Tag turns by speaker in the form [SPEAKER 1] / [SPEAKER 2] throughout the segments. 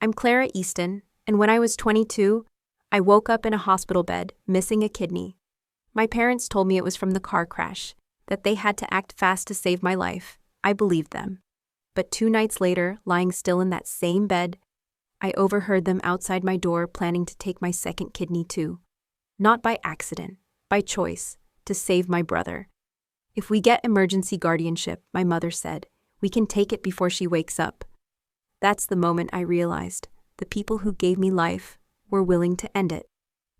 [SPEAKER 1] I'm Clara Easton, and when I was 22, I woke up in a hospital bed, missing a kidney. My parents told me it was from the car crash, that they had to act fast to save my life. I believed them. But 2 nights later, lying still in that same bed, I overheard them outside my door planning to take my second kidney too. Not by accident, by choice, to save my brother. If we get emergency guardianship, my mother said, we can take it before she wakes up. That's the moment I realized the people who gave me life were willing to end it.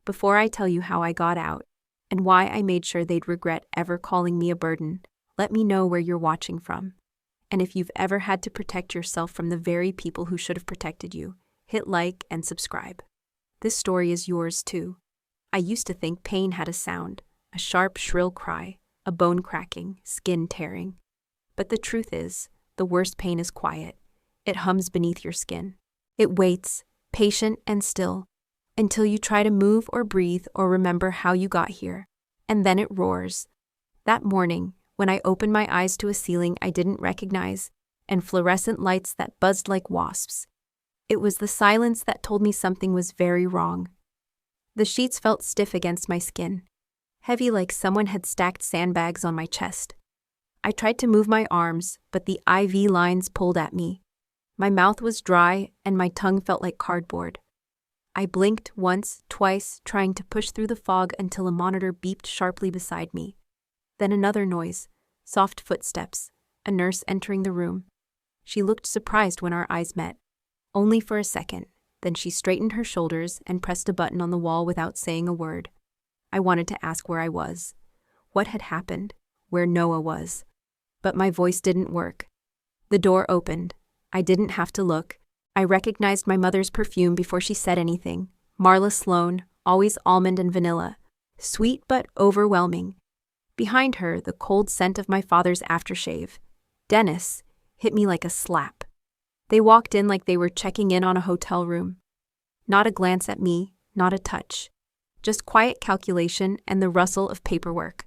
[SPEAKER 1] Before I tell you how I got out and why I made sure they'd regret ever calling me a burden, let me know where you're watching from. And if you've ever had to protect yourself from the very people who should have protected you, hit like and subscribe. This story is yours too. I used to think pain had a sound, a sharp, shrill cry, a bone cracking, skin tearing. But the truth is, the worst pain is quiet. It hums beneath your skin. It waits, patient and still, until you try to move or breathe or remember how you got here. And then it roars. That morning, when I opened my eyes to a ceiling I didn't recognize, and fluorescent lights that buzzed like wasps, it was the silence that told me something was very wrong. The sheets felt stiff against my skin, heavy like someone had stacked sandbags on my chest. I tried to move my arms, but the IV lines pulled at me. My mouth was dry, and my tongue felt like cardboard. I blinked once, twice, trying to push through the fog until a monitor beeped sharply beside me. Then another noise, soft footsteps, a nurse entering the room. She looked surprised when our eyes met. Only for a second, then she straightened her shoulders and pressed a button on the wall without saying a word. I wanted to ask where I was, what had happened, where Noah was. But my voice didn't work. The door opened. I didn't have to look. I recognized my mother's perfume before she said anything. Marla Sloan, always almond and vanilla. Sweet but overwhelming. Behind her, the cold scent of my father's aftershave. Dennis hit me like a slap. They walked in like they were checking in on a hotel room. Not a glance at me, not a touch. Just quiet calculation and the rustle of paperwork.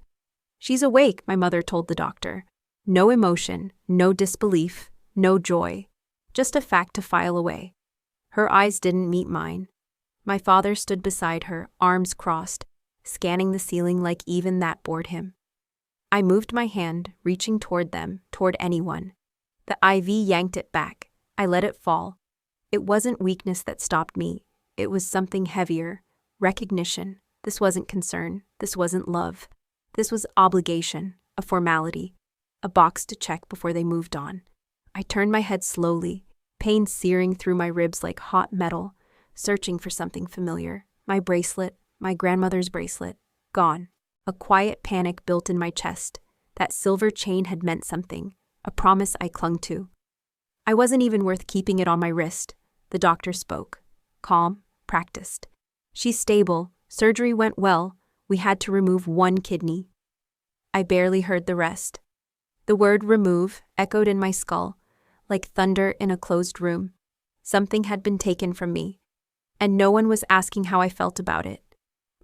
[SPEAKER 1] She's awake, my mother told the doctor. No emotion, no disbelief, no joy. Just a fact to file away. Her eyes didn't meet mine. My father stood beside her, arms crossed, scanning the ceiling like even that bored him. I moved my hand, reaching toward them, toward anyone. The IV yanked it back. I let it fall. It wasn't weakness that stopped me. It was something heavier. Recognition. This wasn't concern. This wasn't love. This was obligation, a formality, a box to check before they moved on. I turned my head slowly, pain searing through my ribs like hot metal, searching for something familiar. My bracelet, my grandmother's bracelet, gone. A quiet panic built in my chest. That silver chain had meant something, a promise I clung to. I wasn't even worth keeping it on my wrist. The doctor spoke. Calm, practiced. She's stable. Surgery went well. We had to remove 1 kidney. I barely heard the rest. The word remove echoed in my skull, like thunder in a closed room. Something had been taken from me, and no one was asking how I felt about it.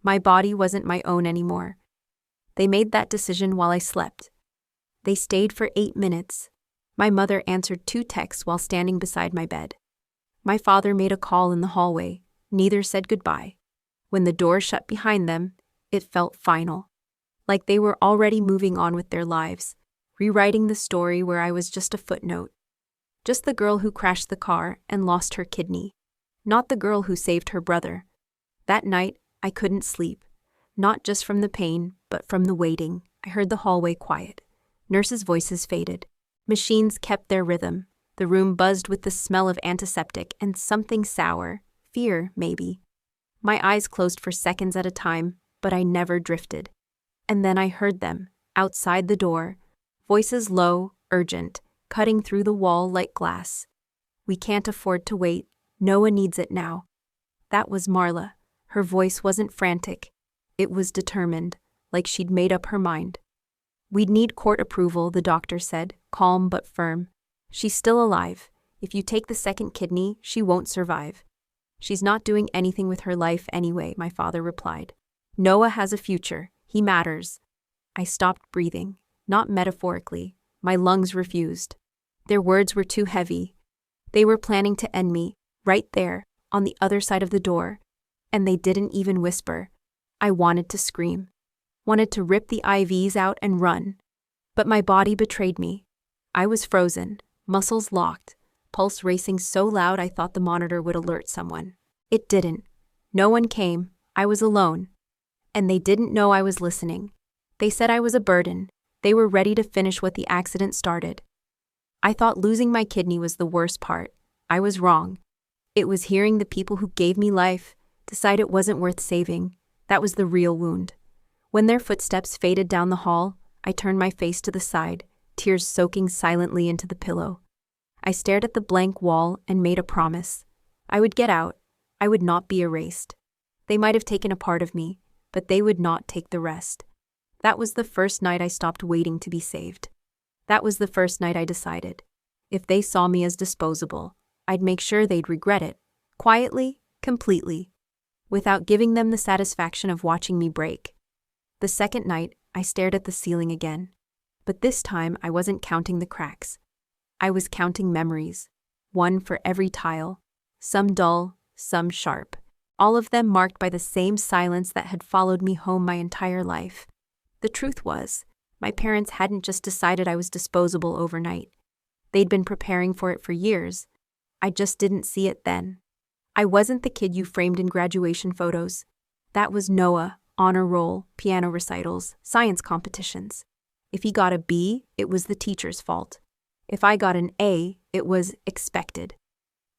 [SPEAKER 1] My body wasn't my own anymore. They made that decision while I slept. They stayed for 8 minutes. My mother answered 2 texts while standing beside my bed. My father made a call in the hallway. Neither said goodbye. When the door shut behind them, it felt final. Like they were already moving on with their lives, rewriting the story where I was just a footnote. Just the girl who crashed the car and lost her kidney. Not the girl who saved her brother. That night, I couldn't sleep. Not just from the pain, but from the waiting. I heard the hallway quiet. Nurses' voices faded. Machines kept their rhythm. The room buzzed with the smell of antiseptic and something sour. Fear, maybe. My eyes closed for seconds at a time, but I never drifted. And then I heard them, outside the door. Voices low, urgent, cutting through the wall like glass. We can't afford to wait. Noah needs it now. That was Marla. Her voice wasn't frantic. It was determined, like she'd made up her mind. We'd need court approval, the doctor said, calm but firm. She's still alive. If you take the second kidney, she won't survive. She's not doing anything with her life anyway, my father replied. Noah has a future. He matters. I stopped breathing, not metaphorically. My lungs refused. Their words were too heavy. They were planning to end me, right there, on the other side of the door. And they didn't even whisper. I wanted to scream. Wanted to rip the IVs out and run. But my body betrayed me. I was frozen, muscles locked, pulse racing so loud I thought the monitor would alert someone. It didn't. No one came. I was alone. And they didn't know I was listening. They said I was a burden. They were ready to finish what the accident started. I thought losing my kidney was the worst part. I was wrong. It was hearing the people who gave me life decide it wasn't worth saving. That was the real wound. When their footsteps faded down the hall, I turned my face to the side, tears soaking silently into the pillow. I stared at the blank wall and made a promise. I would get out. I would not be erased. They might have taken a part of me, but they would not take the rest. That was the first night I stopped waiting to be saved. That was the first night I decided. If they saw me as disposable, I'd make sure they'd regret it. Quietly, completely. Without giving them the satisfaction of watching me break. The second night, I stared at the ceiling again. But this time, I wasn't counting the cracks. I was counting memories. One for every tile. Some dull, some sharp. All of them marked by the same silence that had followed me home my entire life. The truth was, my parents hadn't just decided I was disposable overnight. They'd been preparing for it for years. I just didn't see it then. I wasn't the kid you framed in graduation photos. That was Noah, honor roll, piano recitals, science competitions. If he got a B, it was the teacher's fault. If I got an A, it was expected.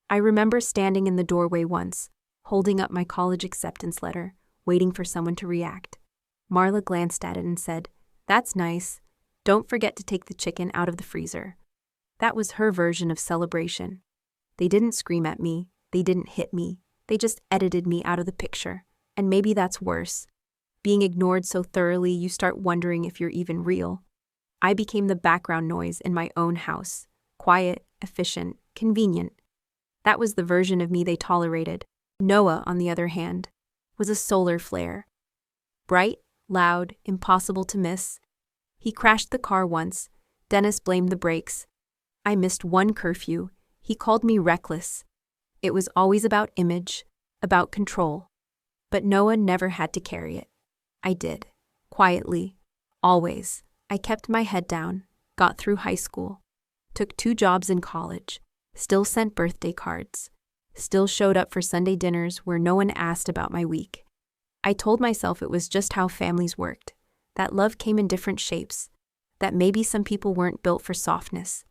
[SPEAKER 1] I remember standing in the doorway once, holding up my college acceptance letter, waiting for someone to react. Marla glanced at it and said, "That's nice. Don't forget to take the chicken out of the freezer." That was her version of celebration. They didn't scream at me. They didn't hit me. They just edited me out of the picture. And maybe that's worse. Being ignored so thoroughly, you start wondering if you're even real. I became the background noise in my own house. Quiet, efficient, convenient. That was the version of me they tolerated. Noah, on the other hand, was a solar flare. Bright, loud, impossible to miss. He crashed the car once. Dennis blamed the brakes. I missed one curfew. He called me reckless. It was always about image, about control. But Noah never had to carry it. I did. Quietly. Always. I kept my head down, got through high school, took 2 jobs in college, still sent birthday cards, still showed up for Sunday dinners where no one asked about my week. I told myself it was just how families worked, that love came in different shapes, that maybe some people weren't built for softness.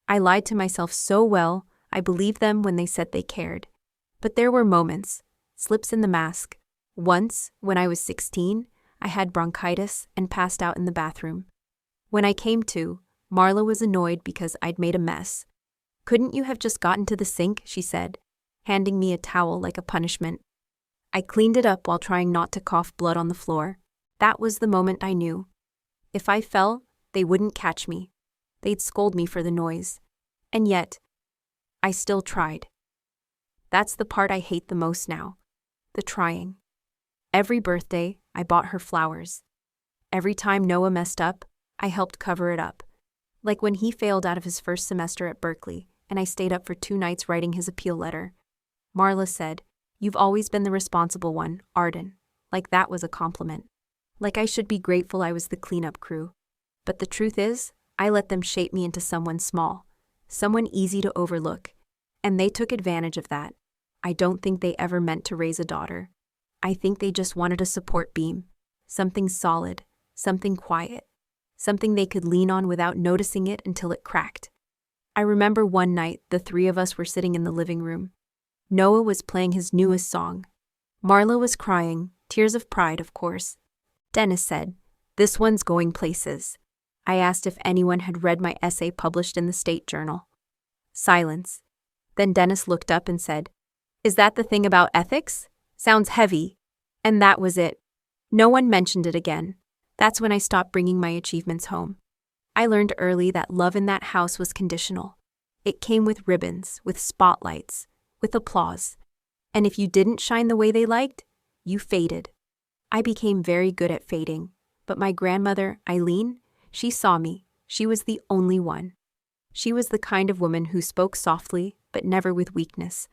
[SPEAKER 1] I lied to myself so well, I believed them when they said they cared. But there were moments, slips in the mask. Once, when I was 16, I had bronchitis and passed out in the bathroom. When I came to, Marla was annoyed because I'd made a mess. "Couldn't you have just gotten to the sink?" she said, handing me a towel like a punishment. I cleaned it up while trying not to cough blood on the floor. That was the moment I knew. If I fell, they wouldn't catch me. They'd scold me for the noise. And yet, I still tried. That's the part I hate the most now. The trying. Every birthday, I bought her flowers. Every time Noah messed up, I helped cover it up. Like when he failed out of his first semester at Berkeley, and I stayed up for 2 nights writing his appeal letter. Marla said, "You've always been the responsible one, Arden." Like that was a compliment. Like I should be grateful I was the cleanup crew. But the truth is, I let them shape me into someone small, someone easy to overlook. And they took advantage of that. I don't think they ever meant to raise a daughter. I think they just wanted a support beam. Something solid, something quiet, something they could lean on without noticing it until it cracked. I remember one night the 3 of us were sitting in the living room. Noah was playing his newest song. Marla was crying, tears of pride, of course. Dennis said, "This one's going places." I asked if anyone had read my essay published in the State Journal. Silence. Then Dennis looked up and said, "Is that the thing about ethics? Sounds heavy." And that was it. No one mentioned it again. That's when I stopped bringing my achievements home. I learned early that love in that house was conditional. It came with ribbons, with spotlights, with applause. And if you didn't shine the way they liked, you faded. I became very good at fading. But my grandmother, Eileen, she saw me. She was the only one. She was the kind of woman who spoke softly, but never with weakness.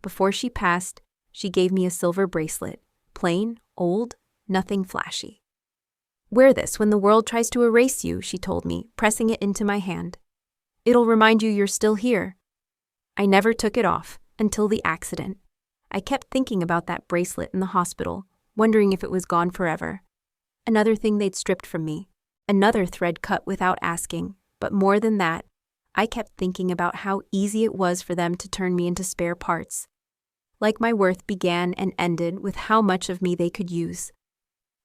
[SPEAKER 1] Before she passed, she gave me a silver bracelet. Plain, old, nothing flashy. "Wear this when the world tries to erase you," she told me, pressing it into my hand. "It'll remind you you're still here." I never took it off until the accident. I kept thinking about that bracelet in the hospital, wondering if it was gone forever. Another thing they'd stripped from me. Another thread cut without asking. But more than that, I kept thinking about how easy it was for them to turn me into spare parts. Like my worth began and ended with how much of me they could use.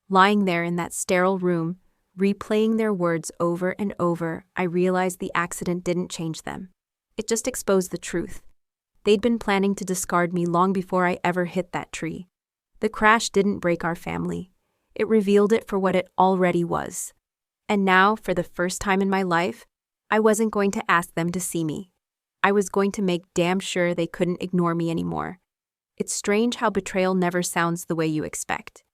[SPEAKER 1] Lying there in that sterile room, replaying their words over and over, I realized the accident didn't change them. It just exposed the truth. They'd been planning to discard me long before I ever hit that tree. The crash didn't break our family. It revealed it for what it already was. And now, for the first time in my life, I wasn't going to ask them to see me. I was going to make damn sure they couldn't ignore me anymore. It's strange how betrayal never sounds the way you expect.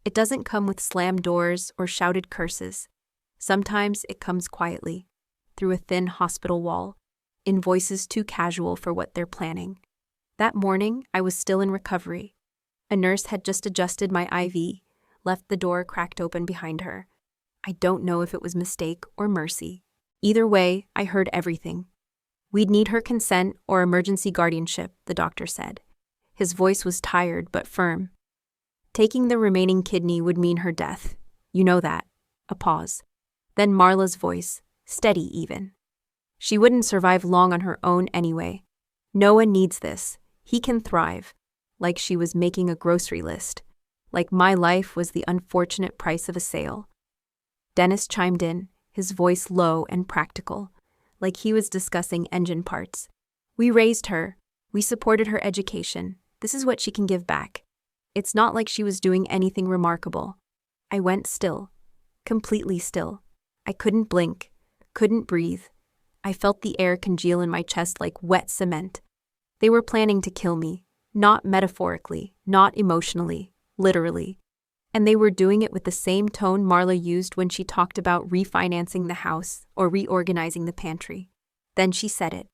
[SPEAKER 1] It doesn't come with slammed doors or shouted curses. Sometimes it comes quietly, through a thin hospital wall, in voices too casual for what they're planning. That morning, I was still in recovery. A nurse had just adjusted my IV, left the door cracked open behind her. I don't know if it was mistake or mercy. Either way, I heard everything. "We'd need her consent or emergency guardianship," the doctor said. His voice was tired but firm. "Taking the remaining kidney would mean her death. You know that." A pause. Then Marla's voice, steady even. "She wouldn't survive long on her own anyway. Noah needs this. He can thrive." Like she was making a grocery list. Like my life was the unfortunate price of a sale. Dennis chimed in, his voice low and practical, like he was discussing engine parts. "We raised her. We supported her education. This is what she can give back. It's not like she was doing anything remarkable." I went still. Completely still. I couldn't blink. Couldn't breathe. I felt the air congeal in my chest like wet cement. They were planning to kill me. Not metaphorically, not emotionally, literally. And they were doing it with the same tone Marla used when she talked about refinancing the house or reorganizing the pantry. Then she said it.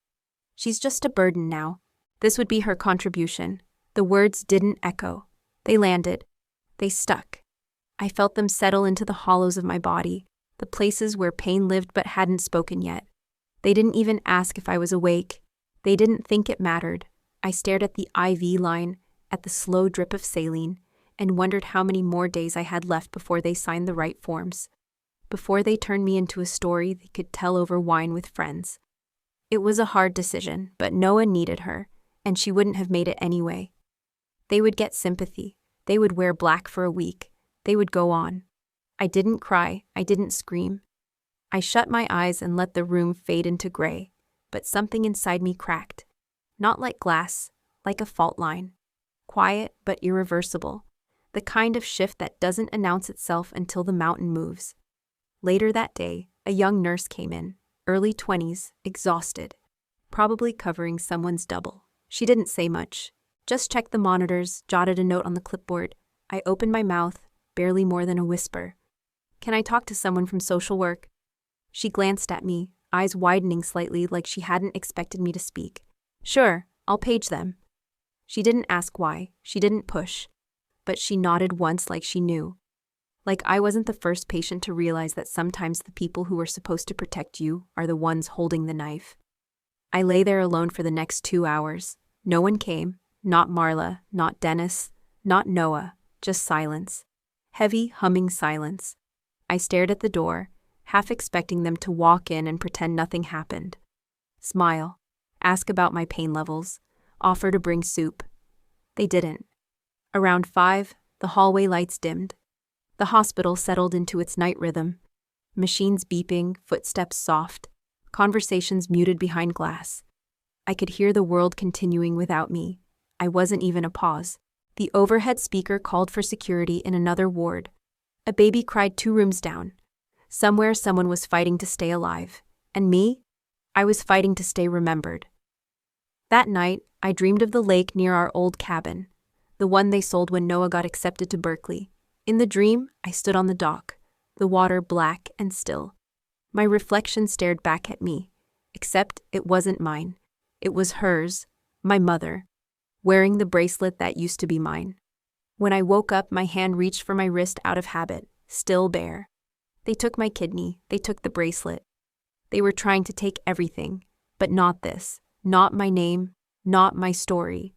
[SPEAKER 1] "She's just a burden now." This would be her contribution. The words didn't echo. They landed. They stuck. I felt them settle into the hollows of my body, the places where pain lived but hadn't spoken yet. They didn't even ask if I was awake. They didn't think it mattered. I stared at the IV line, at the slow drip of saline, and wondered how many more days I had left before they signed the right forms. Before they turned me into a story they could tell over wine with friends. It was a hard decision, but Noah needed her, and she wouldn't have made it anyway. They would get sympathy. They would wear black for a week. They would go on. I didn't cry. I didn't scream. I shut my eyes and let the room fade into gray, but something inside me cracked. Not like glass, like a fault line. Quiet but irreversible. The kind of shift that doesn't announce itself until the mountain moves. Later that day, a young nurse came in, early 20s, exhausted, probably covering someone's double. She didn't say much, just checked the monitors, jotted a note on the clipboard. I opened my mouth, barely more than a whisper. "Can I talk to someone from social work?" She glanced at me, eyes widening slightly like she hadn't expected me to speak. "Sure, I'll page them." She didn't ask why, she didn't push, but she nodded once like she knew. Like I wasn't the first patient to realize that sometimes the people who are supposed to protect you are the ones holding the knife. I lay there alone for the next 2 hours. No one came, not Marla, not Dennis, not Noah, just silence. Heavy, humming silence. I stared at the door, half expecting them to walk in and pretend nothing happened. Smile. Ask about my pain levels, offer to bring soup. They didn't. Around 5, the hallway lights dimmed. The hospital settled into its night rhythm. Machines beeping, footsteps soft, conversations muted behind glass. I could hear the world continuing without me. I wasn't even a pause. The overhead speaker called for security in another ward. A baby cried 2 rooms down. Somewhere someone was fighting to stay alive. And me? I was fighting to stay remembered. That night, I dreamed of the lake near our old cabin, the one they sold when Noah got accepted to Berkeley. In the dream, I stood on the dock, the water black and still. My reflection stared back at me, except it wasn't mine. It was hers, my mother. wearing the bracelet that used to be mine. When I woke up, my hand reached for my wrist out of habit, still bare. They took my kidney, they took the bracelet. They were trying to take everything, but not this, not my name, not my story.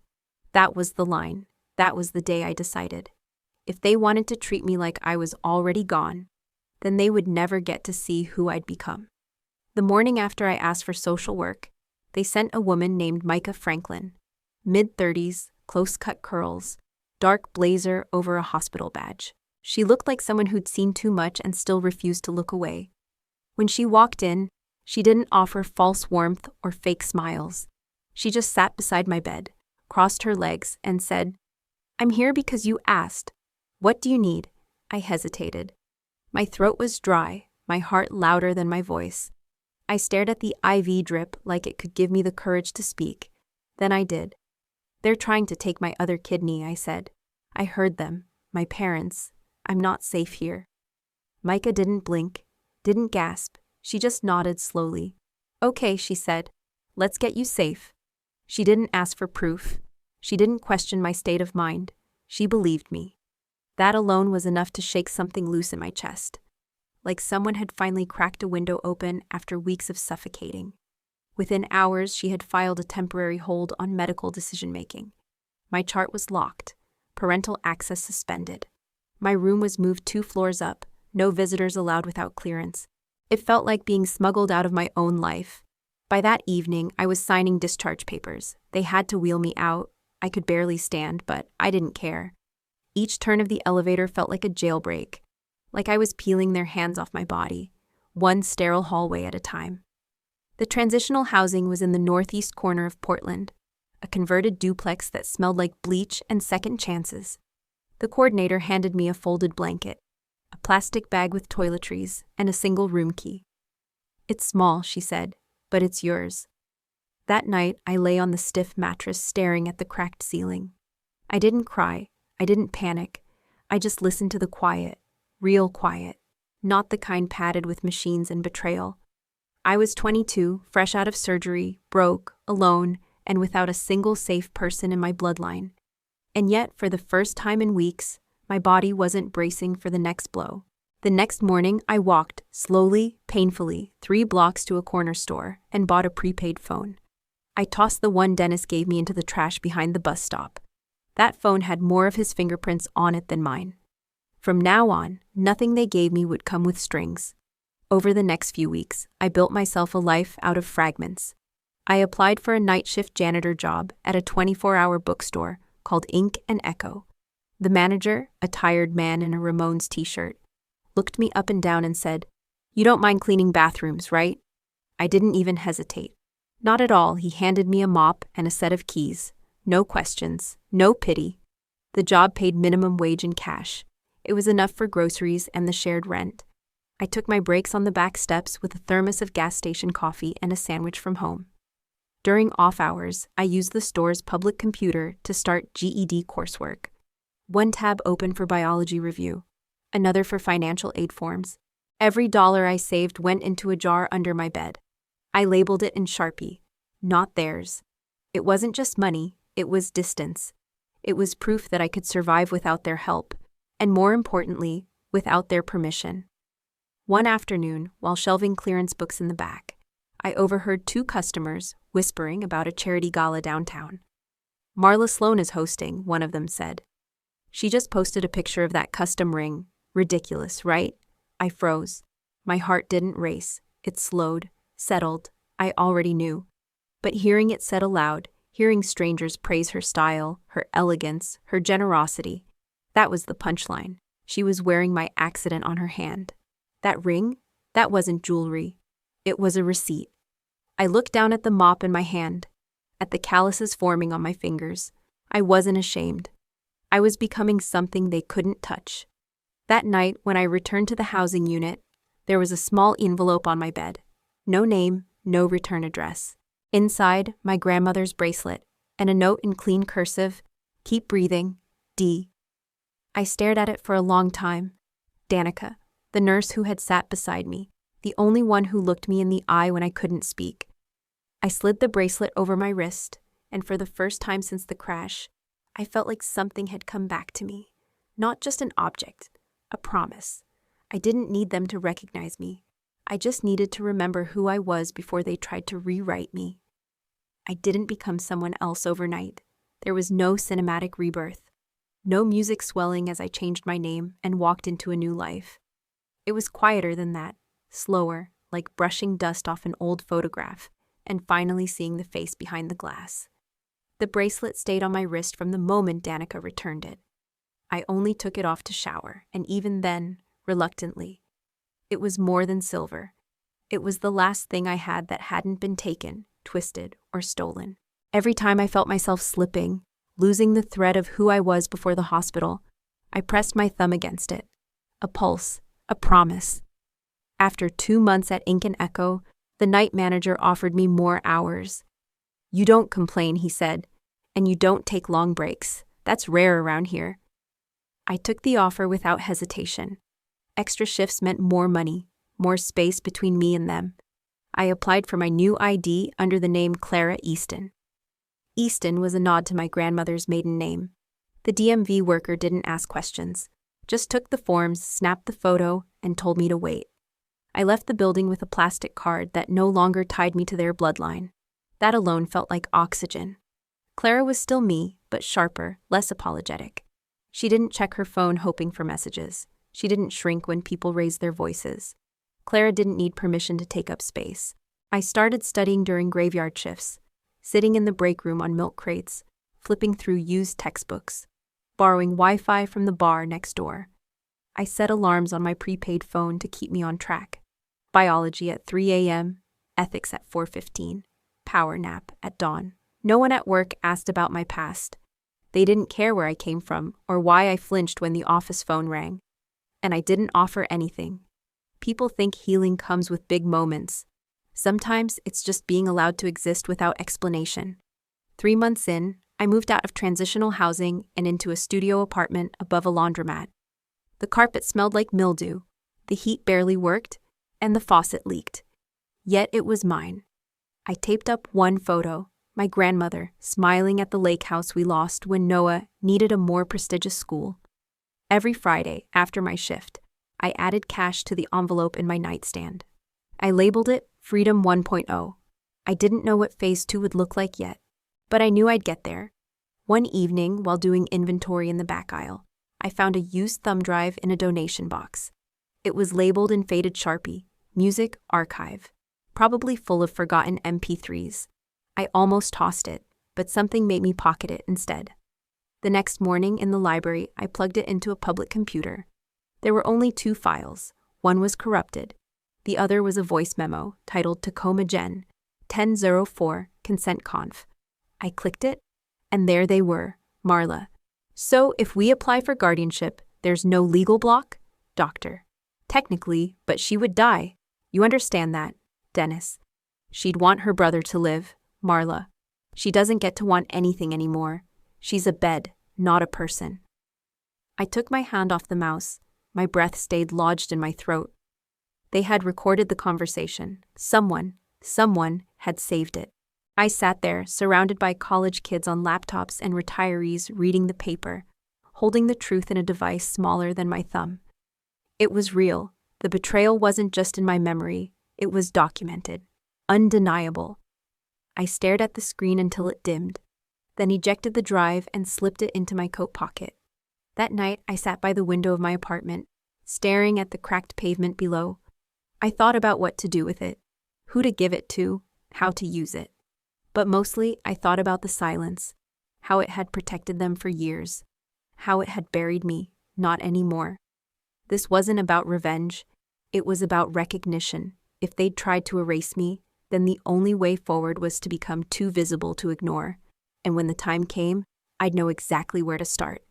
[SPEAKER 1] That was the line. That was the day I decided. If they wanted to treat me like I was already gone, then they would never get to see who I'd become. The morning after I asked for social work, they sent a woman named Micah Franklin, mid-30s, close-cut curls, dark blazer over a hospital badge. She looked like someone who'd seen too much and still refused to look away. When she walked in, she didn't offer false warmth or fake smiles. She just sat beside my bed, crossed her legs, and said, "I'm here because you asked. What do you need?" I hesitated. My throat was dry, my heart louder than my voice. I stared at the IV drip like it could give me the courage to speak. Then I did. "They're trying to take my other kidney," I said. "I heard them. My parents. I'm not safe here." Micah didn't blink, didn't gasp. She just nodded slowly. "Okay," she said. "Let's get you safe." She didn't ask for proof. She didn't question my state of mind. She believed me. That alone was enough to shake something loose in my chest. Like someone had finally cracked a window open after weeks of suffocating. Within hours, she had filed a temporary hold on medical decision-making. My chart was locked, parental access suspended. My room was moved 2 floors up, no visitors allowed without clearance. It felt like being smuggled out of my own life. By that evening, I was signing discharge papers. They had to wheel me out. I could barely stand, but I didn't care. Each turn of the elevator felt like a jailbreak, like I was peeling their hands off my body, one sterile hallway at a time. The transitional housing was in the northeast corner of Portland, a converted duplex that smelled like bleach and second chances. The coordinator handed me a folded blanket, a plastic bag with toiletries, and a single room key. "It's small," she said, "but it's yours." That night, I lay on the stiff mattress staring at the cracked ceiling. I didn't cry. I didn't panic. I just listened to the quiet, real quiet, not the kind padded with machines and betrayal. I was 22, fresh out of surgery, broke, alone, and without a single safe person in my bloodline. And yet, for the first time in weeks, my body wasn't bracing for the next blow. The next morning, I walked, slowly, painfully, 3 blocks to a corner store and bought a prepaid phone. I tossed the one Dennis gave me into the trash behind the bus stop. That phone had more of his fingerprints on it than mine. From now on, nothing they gave me would come with strings. Over the next few weeks, I built myself a life out of fragments. I applied for a night shift janitor job at a 24-hour bookstore called Ink and Echo. The manager, a tired man in a Ramones t-shirt, looked me up and down and said, "You don't mind cleaning bathrooms, right?" I didn't even hesitate. Not at all. He handed me a mop and a set of keys. No questions, no pity. The job paid minimum wage in cash. It was enough for groceries and the shared rent. I took my breaks on the back steps with a thermos of gas station coffee and a sandwich from home. During off hours, I used the store's public computer to start GED coursework. One tab open for biology review, another for financial aid forms. Every dollar I saved went into a jar under my bed. I labeled it in Sharpie, not theirs. It wasn't just money, it was distance. It was proof that I could survive without their help, and more importantly, without their permission. One afternoon, while shelving clearance books in the back, I overheard 2 customers whispering about a charity gala downtown. "Marla Sloan is hosting," one of them said. "She just posted a picture of that custom ring. Ridiculous, right?" I froze. My heart didn't race. It slowed, settled. I already knew. But hearing it said aloud, hearing strangers praise her style, her elegance, her generosity, that was the punchline. She was wearing my accident on her hand. That ring? That wasn't jewelry. It was a receipt. I looked down at the mop in my hand, at the calluses forming on my fingers. I wasn't ashamed. I was becoming something they couldn't touch. That night, when I returned to the housing unit, there was a small envelope on my bed. No name, no return address. Inside, my grandmother's bracelet, and a note in clean cursive, "Keep breathing, D." I stared at it for a long time. Danica, the nurse who had sat beside me, the only one who looked me in the eye when I couldn't speak. I slid the bracelet over my wrist, and for the first time since the crash, I felt like something had come back to me. Not just an object, a promise. I didn't need them to recognize me. I just needed to remember who I was before they tried to rewrite me. I didn't become someone else overnight. There was no cinematic rebirth, no music swelling as I changed my name and walked into a new life. It was quieter than that, slower, like brushing dust off an old photograph and finally seeing the face behind the glass. The bracelet stayed on my wrist from the moment Danica returned it. I only took it off to shower, and even then, reluctantly. It was more than silver. It was the last thing I had that hadn't been taken, twisted, or stolen. Every time I felt myself slipping, losing the thread of who I was before the hospital, I pressed my thumb against it. A pulse, a promise. After 2 months at Ink and Echo, the night manager offered me more hours. "You don't complain," he said, "and you don't take long breaks. That's rare around here." I took the offer without hesitation. Extra shifts meant more money, more space between me and them. I applied for my new ID under the name Clara Easton. Easton was a nod to my grandmother's maiden name. The DMV worker didn't ask questions, just took the forms, snapped the photo, and told me to wait. I left the building with a plastic card that no longer tied me to their bloodline. That alone felt like oxygen. Clara was still me, but sharper, less apologetic. She didn't check her phone hoping for messages. She didn't shrink when people raised their voices. Clara didn't need permission to take up space. I started studying during graveyard shifts, sitting in the break room on milk crates, flipping through used textbooks, borrowing Wi-Fi from the bar next door. I set alarms on my prepaid phone to keep me on track. Biology at 3 a.m., ethics at 4:15, power nap at dawn. No one at work asked about my past. They didn't care where I came from or why I flinched when the office phone rang. And I didn't offer anything. People think healing comes with big moments. Sometimes it's just being allowed to exist without explanation. 3 months in, I moved out of transitional housing and into a studio apartment above a laundromat. The carpet smelled like mildew, the heat barely worked, and the faucet leaked. Yet it was mine. I taped up one photo, my grandmother smiling at the lake house we lost when Noah needed a more prestigious school. Every Friday, after my shift, I added cash to the envelope in my nightstand. I labeled it Freedom 1.0. I didn't know what Phase 2 would look like yet, but I knew I'd get there. One evening, while doing inventory in the back aisle, I found a used thumb drive in a donation box. It was labeled in faded Sharpie, Music Archive, probably full of forgotten MP3s. I almost tossed it, but something made me pocket it instead. The next morning in the library, I plugged it into a public computer. There were only 2 files. One was corrupted. The other was a voice memo titled Tacoma Gen 1004 Consent Conf. I clicked it, and there they were, Marla. "So if we apply for guardianship, there's no legal block? Doctor. Technically, but she would die. You understand that, Dennis. She'd want her brother to live, Marla. She doesn't get to want anything anymore. She's a bed, not a person." I took my hand off the mouse. My breath stayed lodged in my throat. They had recorded the conversation. Someone had saved it. I sat there, surrounded by college kids on laptops and retirees reading the paper, holding the truth in a device smaller than my thumb. It was real. The betrayal wasn't just in my memory. It was documented. Undeniable. I stared at the screen until it dimmed, then ejected the drive and slipped it into my coat pocket. That night, I sat by the window of my apartment, staring at the cracked pavement below. I thought about what to do with it, who to give it to, how to use it. But mostly, I thought about the silence, how it had protected them for years, how it had buried me, not anymore. This wasn't about revenge. It was about recognition. If they'd tried to erase me, then the only way forward was to become too visible to ignore. And when the time came, I'd know exactly where to start.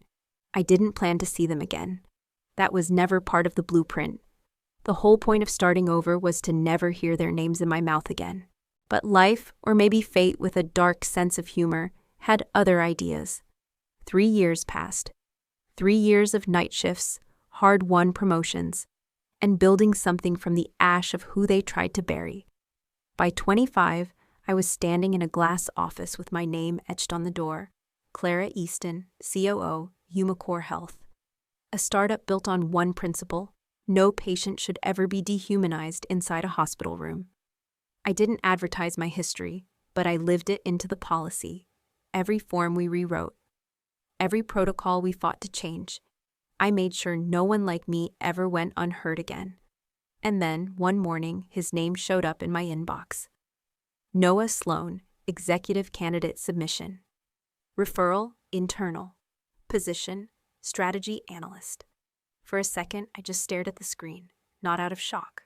[SPEAKER 1] I didn't plan to see them again. That was never part of the blueprint. The whole point of starting over was to never hear their names in my mouth again. But life, or maybe fate with a dark sense of humor, had other ideas. 3 years passed. 3 years of night shifts, hard-won promotions, and building something from the ash of who they tried to bury. By 25, I was standing in a glass office with my name etched on the door. Clara Easton, COO, Umicore Health. A startup built on one principle: no patient should ever be dehumanized inside a hospital room. I didn't advertise my history, but I lived it into the policy. Every form we rewrote, every protocol we fought to change, I made sure no one like me ever went unheard again. And then, one morning, his name showed up in my inbox. Noah Sloan, Executive Candidate Submission. Referral, internal. Position, Strategy Analyst. For a second, I just stared at the screen, not out of shock,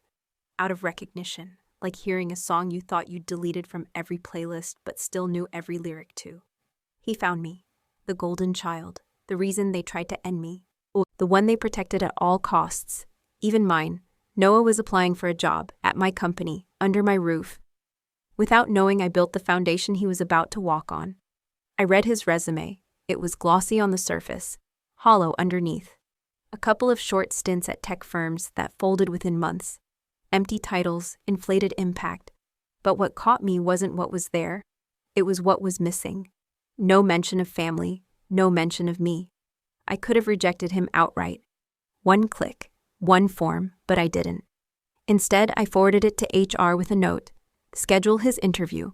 [SPEAKER 1] out of recognition, like hearing a song you thought you'd deleted from every playlist but still knew every lyric to. He found me, the golden child, the reason they tried to end me, the one they protected at all costs, even mine. Noah was applying for a job at my company, under my roof. Without knowing, I built the foundation he was about to walk on. I read his resume. It was glossy on the surface, hollow underneath. A couple of short stints at tech firms that folded within months. Empty titles, inflated impact. But what caught me wasn't what was there. It was what was missing. No mention of family, no mention of me. I could have rejected him outright. One click, one form, but I didn't. Instead, I forwarded it to HR with a note: schedule his interview.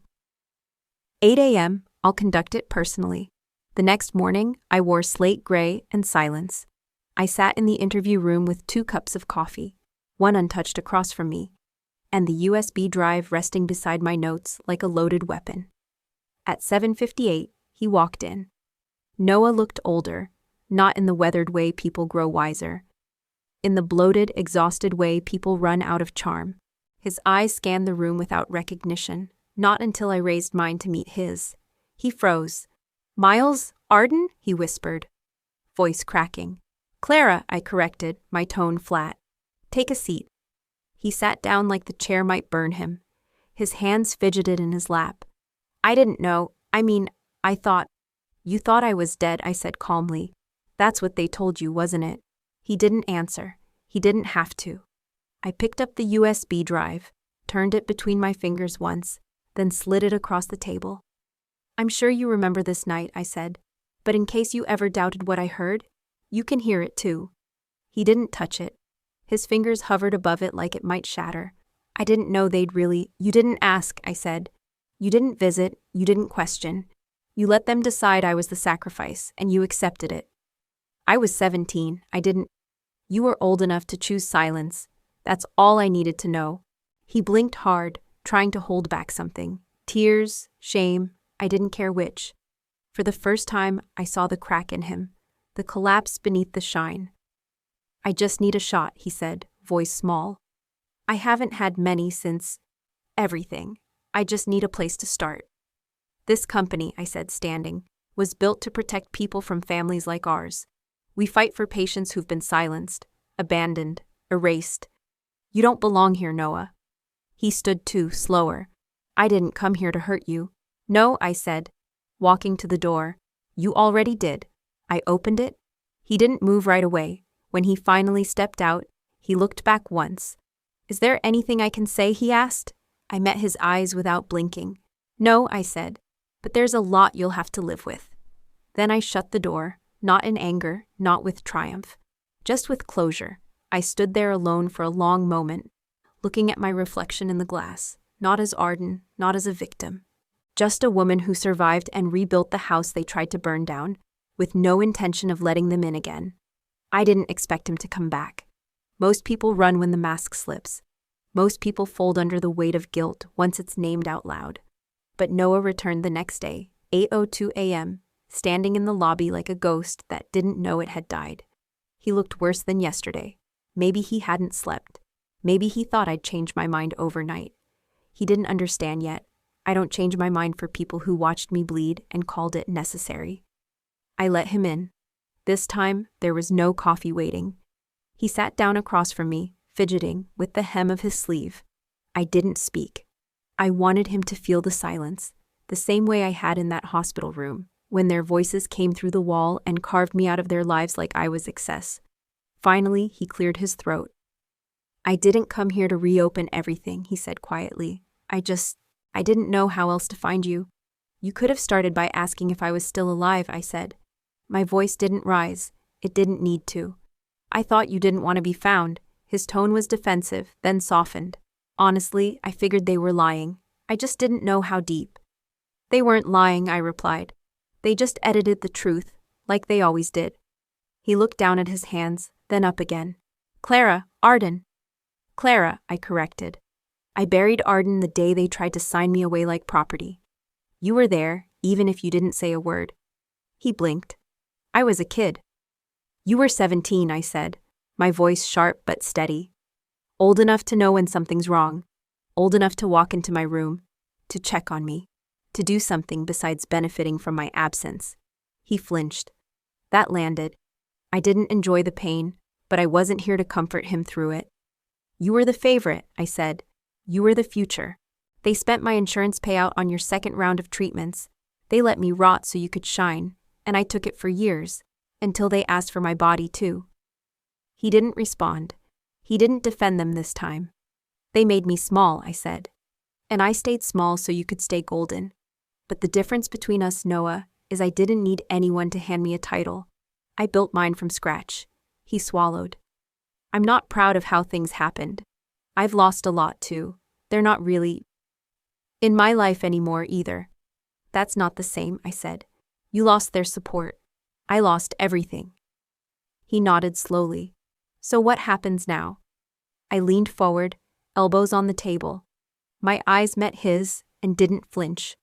[SPEAKER 1] 8 a.m., I'll conduct it personally. The next morning, I wore slate gray and silence. I sat in the interview room with 2 cups of coffee, one untouched across from me, and the USB drive resting beside my notes like a loaded weapon. At 7:58, he walked in. Noah looked older, not in the weathered way people grow wiser. In the bloated, exhausted way people run out of charm. His eyes scanned the room without recognition, not until I raised mine to meet his. He froze. "Miles? Arden?" he whispered, voice cracking. "Clara," I corrected, my tone flat. "Take a seat." He sat down like the chair might burn him. His hands fidgeted in his lap. "I didn't know. I thought." "You thought I was dead," I said calmly. "That's what they told you, wasn't it?" He didn't answer. He didn't have to. I picked up the USB drive, turned it between my fingers once, then slid it across the table. "I'm sure you remember this night," I said, "but in case you ever doubted what I heard, you can hear it too." He didn't touch it. His fingers hovered above it like it might shatter. "I didn't know they'd really—" "You didn't ask," I said. "You didn't visit, you didn't question. You let them decide I was the sacrifice, and you accepted it. I was 17, I didn't. You were old enough to choose silence. That's all I needed to know." He blinked hard, trying to hold back something. Tears, shame, I didn't care which. For the first time, I saw the crack in him, the collapse beneath the shine. "I just need a shot," he said, voice small. "I haven't had many since everything. I just need a place to start." "This company," I said, standing, "was built to protect people from families like ours. We fight for patients who've been silenced, abandoned, erased. You don't belong here, Noah." He stood too, slower. "I didn't come here to hurt you." "No," I said, walking to the door. "You already did." I opened it. He didn't move right away. When he finally stepped out, he looked back once. "Is there anything I can say?" he asked. I met his eyes without blinking. "No," I said, "but there's a lot you'll have to live with." Then I shut the door, not in anger, not with triumph, just with closure. I stood there alone for a long moment, looking at my reflection in the glass, not as Arden, not as a victim. Just a woman who survived and rebuilt the house they tried to burn down, with no intention of letting them in again. I didn't expect him to come back. Most people run when the mask slips. Most people fold under the weight of guilt once it's named out loud. But Noah returned the next day, 8:02 a.m., standing in the lobby like a ghost that didn't know it had died. He looked worse than yesterday. Maybe he hadn't slept. Maybe he thought I'd change my mind overnight. He didn't understand yet. I don't change my mind for people who watched me bleed and called it necessary. I let him in. This time, there was no coffee waiting. He sat down across from me, fidgeting with the hem of his sleeve. I didn't speak. I wanted him to feel the silence, the same way I had in that hospital room, when their voices came through the wall and carved me out of their lives like I was excess. Finally, he cleared his throat. "I didn't come here to reopen everything," he said quietly. "I just I didn't know how else to find you. You could have started by asking if I was still alive, I said. My voice didn't rise. It didn't need to. I thought you didn't want to be found. His tone was defensive, then softened. Honestly, I figured they were lying. I just didn't know how deep. They weren't lying, I replied. They just edited the truth, like they always did. He looked down at his hands, then up again. Clara, Arden. Clara, I corrected. I buried Arden the day they tried to sign me away like property. You were there, even if you didn't say a word. He blinked. I was a kid. You were 17, I said, my voice sharp but steady. Old enough to know when something's wrong. Old enough to walk into my room, to check on me, to do something besides benefiting from my absence. He flinched. That landed. I didn't enjoy the pain, but I wasn't here to comfort him through it. You were the favorite, I said. You were the future. They spent my insurance payout on your second round of treatments. They let me rot so you could shine, and I took it for years, until they asked for my body too. He didn't respond. He didn't defend them this time. They made me small, I said. And I stayed small so you could stay golden. But the difference between us, Noah, is I didn't need anyone to hand me a title. I built mine from scratch. He swallowed. I'm not proud of how things happened. I've lost a lot too. They're not really in my life anymore either. That's not the same, I said. You lost their support. I lost everything. He nodded slowly. So what happens now? I leaned forward, elbows on the table. My eyes met his and didn't flinch.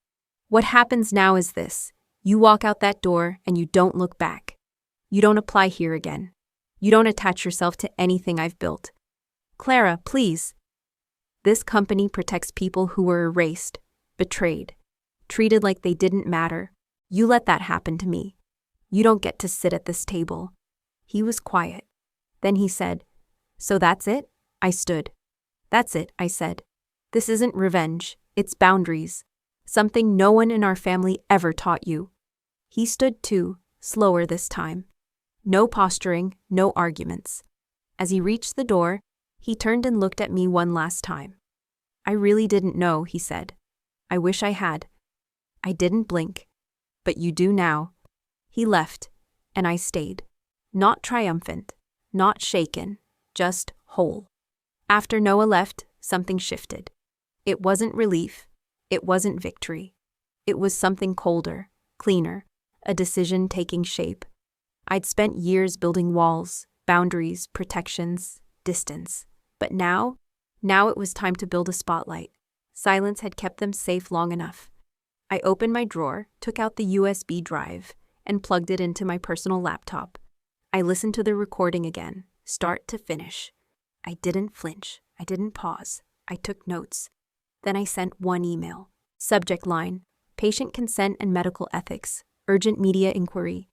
[SPEAKER 1] What happens now is this. You walk out that door and you don't look back. You don't apply here again. You don't attach yourself to anything I've built. Clara, please. This company protects people who were erased, betrayed, treated like they didn't matter. You let that happen to me. You don't get to sit at this table. He was quiet. Then he said, So that's it? I stood. That's it, I said. This isn't revenge, it's boundaries. Something no one in our family ever taught you. He stood too, slower this time. No posturing, no arguments. As he reached the door, he turned and looked at me one last time. I really didn't know, he said. I wish I had. I didn't blink. But you do now. He left, and I stayed. Not triumphant, not shaken, just whole. After Noah left, something shifted. It wasn't relief. It wasn't victory. It was something colder, cleaner, a decision taking shape. I'd spent years building walls, boundaries, protections, distance. But now it was time to build a spotlight. Silence had kept them safe long enough. I opened my drawer, took out the USB drive, and plugged it into my personal laptop. I listened to the recording again, start to finish. I didn't flinch. I didn't pause. I took notes. Then I sent one email. Subject line, patient consent and medical ethics, urgent media inquiry.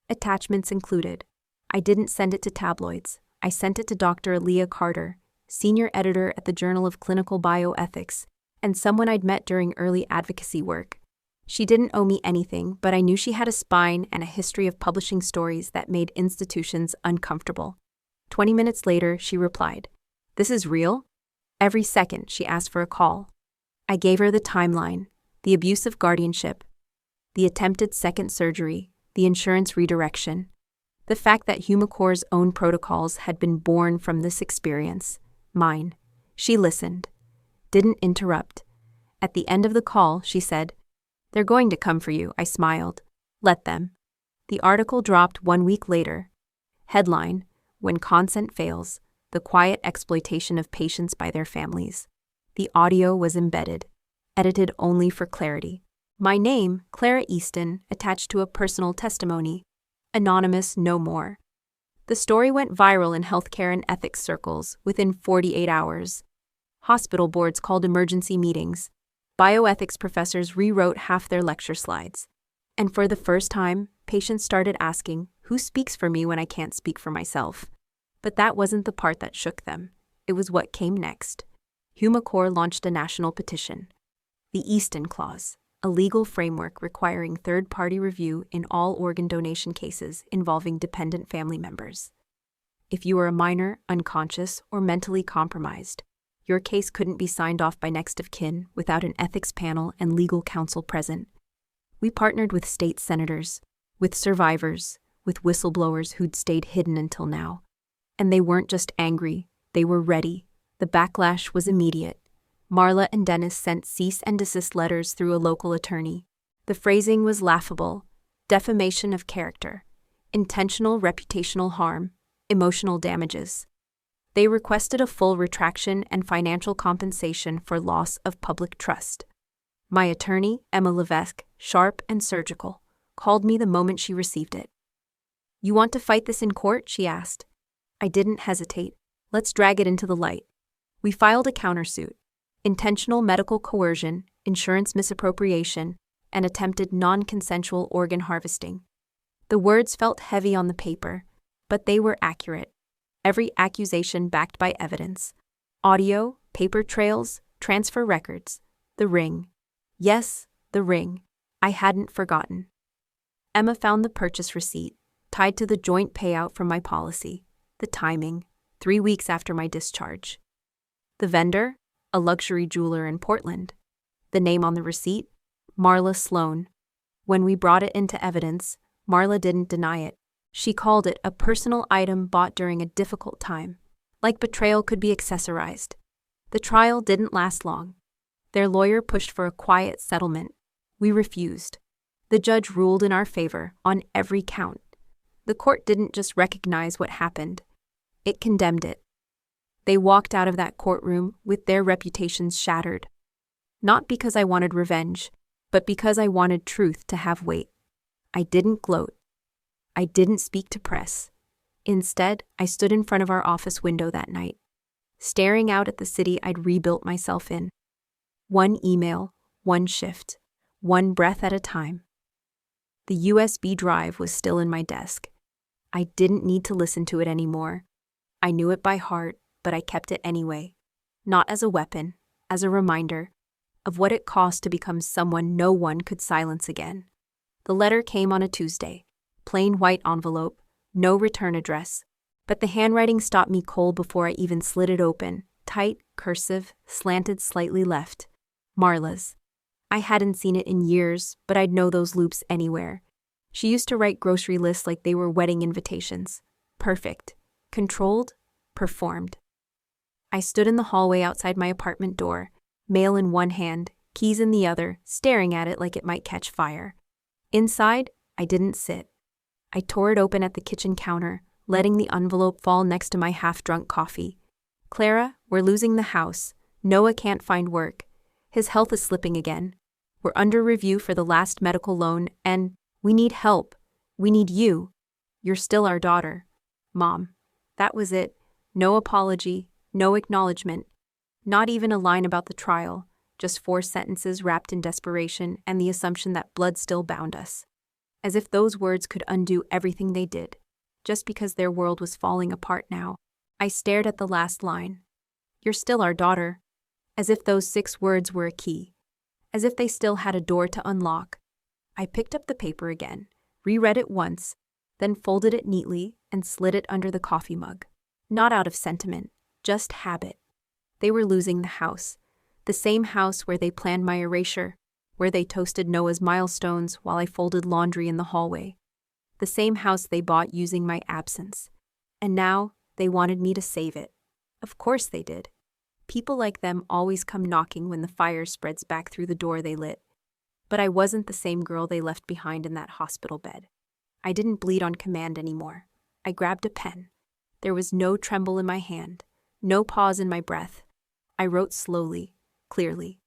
[SPEAKER 1] Attachments included. I didn't send it to tabloids. I sent it to Dr. Aaliyah Carter, senior editor at the Journal of Clinical Bioethics, and someone I'd met during early advocacy work. She didn't owe me anything, but I knew she had a spine and a history of publishing stories that made institutions uncomfortable. 20 minutes later, she replied, "This is real?" Every second, she asked for a call. I gave her the timeline, the abusive guardianship, the attempted second surgery, the insurance redirection, the fact that HumaCore's own protocols had been born from this experience, mine. She listened, didn't interrupt. At the end of the call, she said, "They're going to come for you," I smiled. "Let them." The article dropped 1 week later. Headline, "When Consent Fails, the Quiet Exploitation of Patients by Their Families." The audio was embedded, edited only for clarity. My name, Clara Easton, attached to a personal testimony. Anonymous no more. The story went viral in healthcare and ethics circles within 48 hours. Hospital boards called emergency meetings. Bioethics professors rewrote half their lecture slides. And for the first time, patients started asking, who speaks for me when I can't speak for myself? But that wasn't the part that shook them. It was what came next. HumaCore launched a national petition. The Easton Clause, a legal framework requiring third-party review in all organ donation cases involving dependent family members. If you are a minor, unconscious, or mentally compromised, Your case couldn't be signed off by next of kin without an ethics panel and legal counsel present. We partnered with state senators, with survivors, with whistleblowers who'd stayed hidden until now. And they weren't just angry, they were ready. The backlash was immediate. Marla and Dennis sent cease and desist letters through a local attorney. The phrasing was laughable: defamation of character, intentional reputational harm, emotional damages. They requested a full retraction and financial compensation for loss of public trust. My attorney, Emma Levesque, sharp and surgical, called me the moment she received it. "You want to fight this in court?" she asked. I didn't hesitate. Let's drag it into the light. We filed a countersuit: intentional medical coercion, insurance misappropriation, and attempted non-consensual organ harvesting. The words felt heavy on the paper, but they were accurate. Every accusation backed by evidence. Audio, paper trails, transfer records. The ring. Yes, the ring. I hadn't forgotten. Emma found the purchase receipt, tied to the joint payout from my policy. The timing, 3 weeks after my discharge. The vendor, a luxury jeweler in Portland. The name on the receipt, Marla Sloan. When we brought it into evidence, Marla didn't deny it. She called it a personal item bought during a difficult time. Like betrayal could be accessorized. The trial didn't last long. Their lawyer pushed for a quiet settlement. We refused. The judge ruled in our favor on every count. The court didn't just recognize what happened. It condemned it. They walked out of that courtroom with their reputations shattered. Not because I wanted revenge, but because I wanted truth to have weight. I didn't gloat. I didn't speak to press. Instead, I stood in front of our office window that night, staring out at the city I'd rebuilt myself in. One email, one shift, one breath at a time. The USB drive was still in my desk. I didn't need to listen to it anymore. I knew it by heart, but I kept it anyway. Not as a weapon, as a reminder of what it cost to become someone no one could silence again. The letter came on a Tuesday. Plain white envelope, no return address. But the handwriting stopped me cold before I even slid it open. Tight, cursive, slanted slightly left. Marla's. I hadn't seen it in years, but I'd know those loops anywhere. She used to write grocery lists like they were wedding invitations. Perfect. Controlled. Performed. I stood in the hallway outside my apartment door, mail in one hand, keys in the other, staring at it like it might catch fire. Inside, I didn't sit. I tore it open at the kitchen counter, letting the envelope fall next to my half-drunk coffee. "Clara, we're losing the house. Noah can't find work. His health is slipping again. We're under review for the last medical loan, and we need help. We need you. You're still our daughter. Mom." That was it. No apology, no acknowledgement. Not even a line about the trial, just 4 sentences wrapped in desperation and the assumption that blood still bound us. As if those words could undo everything they did, just because their world was falling apart now. I stared at the last line. "You're still our daughter." As if those 6 words were a key. As if they still had a door to unlock. I picked up the paper again, reread it once, then folded it neatly and slid it under the coffee mug. Not out of sentiment, just habit. They were losing the house. The same house where they planned my erasure, where they toasted Noah's milestones while I folded laundry in the hallway. The same house they bought using my absence. And now, they wanted me to save it. Of course they did. People like them always come knocking when the fire spreads back through the door they lit. But I wasn't the same girl they left behind in that hospital bed. I didn't bleed on command anymore. I grabbed a pen. There was no tremble in my hand, no pause in my breath. I wrote slowly, clearly.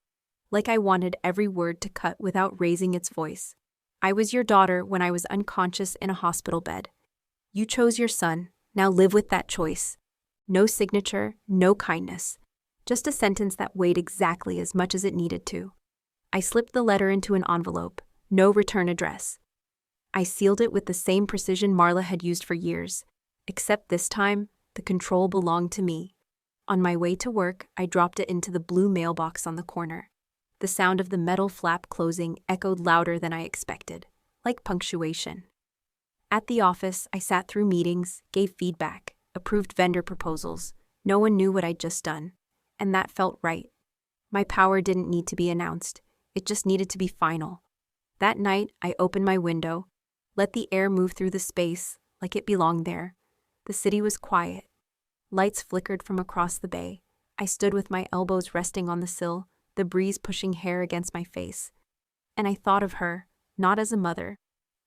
[SPEAKER 1] Like I wanted every word to cut without raising its voice. I was your daughter when I was unconscious in a hospital bed. You chose your son, now live with that choice. No signature, no kindness. Just a sentence that weighed exactly as much as it needed to. I slipped the letter into an envelope, no return address. I sealed it with the same precision Marla had used for years, except this time, the control belonged to me. On my way to work, I dropped it into the blue mailbox on the corner. The sound of the metal flap closing echoed louder than I expected, like punctuation. At the office, I sat through meetings, gave feedback, approved vendor proposals. No one knew what I'd just done. and that felt right. My power didn't need to be announced. It just needed to be final. That night, I opened my window, let the air move through the space like it belonged there. The city was quiet. Lights flickered from across the bay. I stood with my elbows resting on the sill, the breeze pushing hair against my face. And I thought of her, not as a mother,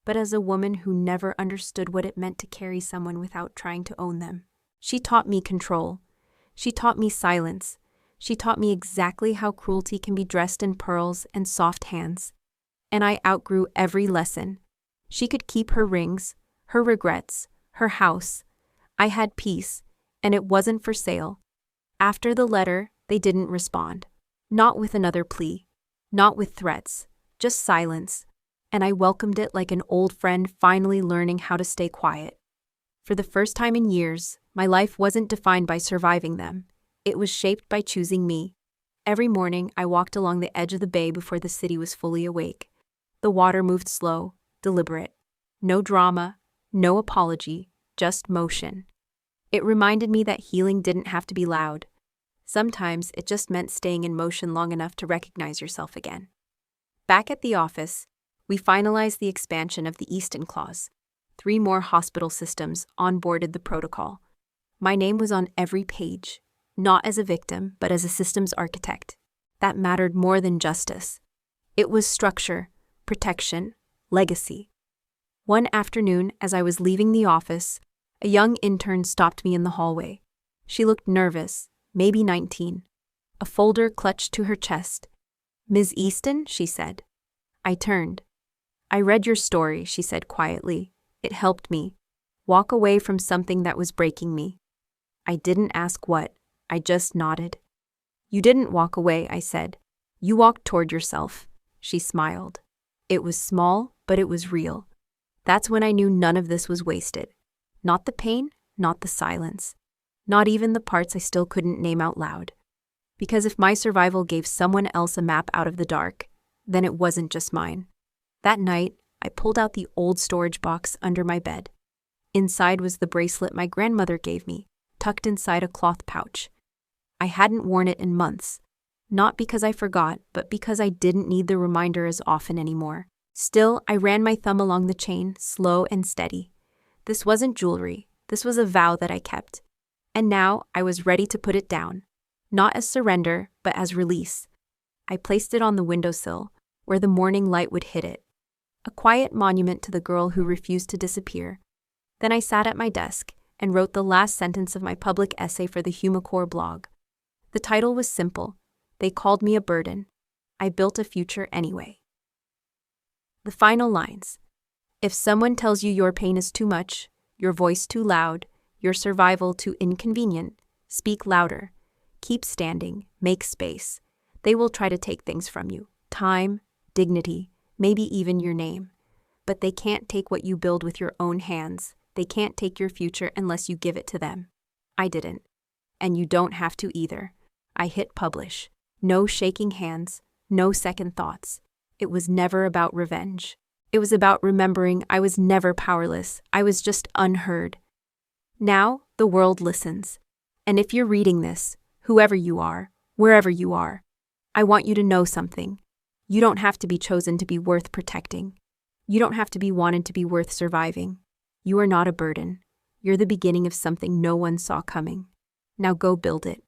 [SPEAKER 1] but as a woman who never understood what it meant to carry someone without trying to own them. She taught me control. She taught me silence. She taught me exactly how cruelty can be dressed in pearls and soft hands. And I outgrew every lesson. She could keep her rings, her regrets, her house. I had peace, and it wasn't for sale. After the letter, they didn't respond. Not with another plea. Not with threats. Just silence. And I welcomed it like an old friend finally learning how to stay quiet. For the first time in years, my life wasn't defined by surviving them. It was shaped by choosing me. Every morning, I walked along the edge of the bay before the city was fully awake. The water moved slow, deliberate. No drama, no apology, just motion. It reminded me that healing didn't have to be loud. Sometimes it just meant staying in motion long enough to recognize yourself again. Back at the office, we finalized the expansion of the Easton Clause. 3 more hospital systems onboarded the protocol. My name was on every page, not as a victim, but as a systems architect. That mattered more than justice. It was structure, protection, legacy. One afternoon, as I was leaving the office, a young intern stopped me in the hallway. She looked nervous, maybe 19. A folder clutched to her chest. "Ms. Easton?" she said. I turned. "I read your story," she said quietly. "It helped me walk away from something that was breaking me." I didn't ask what. I just nodded. "You didn't walk away," I said. "You walked toward yourself." She smiled. It was small, but it was real. That's when I knew none of this was wasted. Not the pain, not the silence. Not even the parts I still couldn't name out loud. Because if my survival gave someone else a map out of the dark, then it wasn't just mine. That night, I pulled out the old storage box under my bed. Inside was the bracelet my grandmother gave me, tucked inside a cloth pouch. I hadn't worn it in months. Not because I forgot, but because I didn't need the reminder as often anymore. Still, I ran my thumb along the chain, slow and steady. This wasn't jewelry. This was a vow that I kept. And now I was ready to put it down. Not as surrender, but as release. I placed it on the windowsill, where the morning light would hit it. A quiet monument to the girl who refused to disappear. Then I sat at my desk and wrote the last sentence of my public essay for the HumaCore blog. The title was simple. They called me a burden. I built a future anyway. The final lines. If someone tells you your pain is too much, your voice too loud, your survival too inconvenient, speak louder. Keep standing, make space. They will try to take things from you. Time, dignity, maybe even your name. But they can't take what you build with your own hands. They can't take your future unless you give it to them. I didn't. And you don't have to either. I hit publish. No shaking hands, no second thoughts. It was never about revenge. It was about remembering I was never powerless. I was just unheard. Now, the world listens. And if you're reading this, whoever you are, wherever you are, I want you to know something. You don't have to be chosen to be worth protecting. You don't have to be wanted to be worth surviving. You are not a burden. You're the beginning of something no one saw coming. Now go build it.